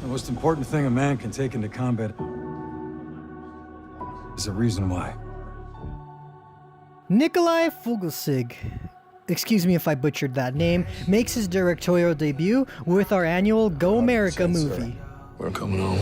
most important thing a man can take into combat is a reason why. Nicolai Fuglsig, excuse me if I butchered that name, makes his directorial debut with our annual Go America movie. We're coming home.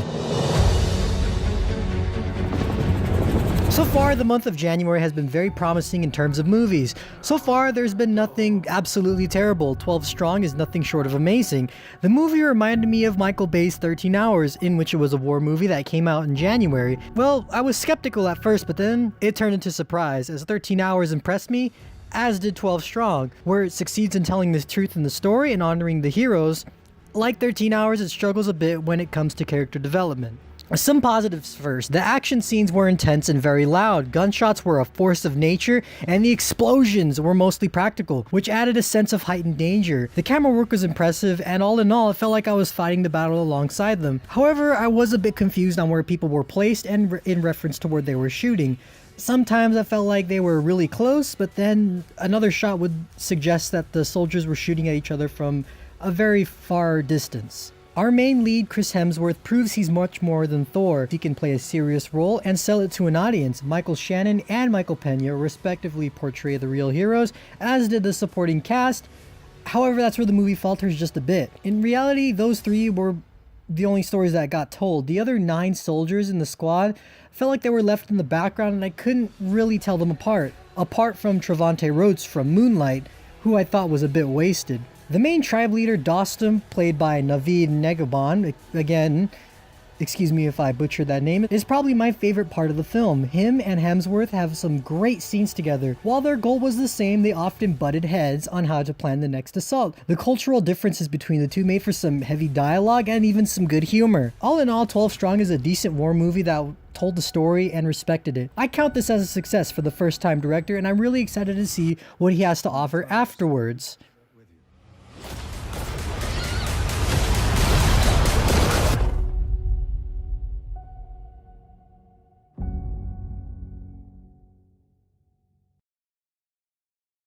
So far, the month of January has been very promising in terms of movies. So far, there's been nothing absolutely terrible. 12 Strong is nothing short of amazing. The movie reminded me of Michael Bay's 13 Hours, in which it was a war movie that came out in January. Well, I was skeptical at first, but then it turned into surprise, as 13 Hours impressed me, as did 12 Strong, where it succeeds in telling the truth in the story and honoring the heroes. Like 13 Hours, it struggles a bit when it comes to character development. Some positives first. The action scenes were intense and very loud. Gunshots were a force of nature, and the explosions were mostly practical, which added a sense of heightened danger. The camera work was impressive, and all in all, it felt like I was fighting the battle alongside them. However, I was a bit confused on where people were placed and in reference to where they were shooting. Sometimes I felt like they were really close, but then another shot would suggest that the soldiers were shooting at each other from a very far distance. Our main lead, Chris Hemsworth, proves he's much more than Thor. He can play a serious role and sell it to an audience. Michael Shannon and Michael Pena respectively portray the real heroes, as did the supporting cast. However, that's where the movie falters just a bit. In reality, those three were the only stories that got told. The other 9 soldiers in the squad felt like they were left in the background, and I couldn't really tell them apart from Trevante Rhodes from Moonlight, who I thought was a bit wasted. The main tribe leader, Dostum, played by Naveed Negabon, again, excuse me if I butchered that name, is probably my favorite part of the film. Him and Hemsworth have some great scenes together. While their goal was the same, they often butted heads on how to plan the next assault. The cultural differences between the two made for some heavy dialogue and even some good humor. All in all, 12 Strong is a decent war movie that told the story and respected it. I count this as a success for the first-time director, and I'm really excited to see what he has to offer afterwards.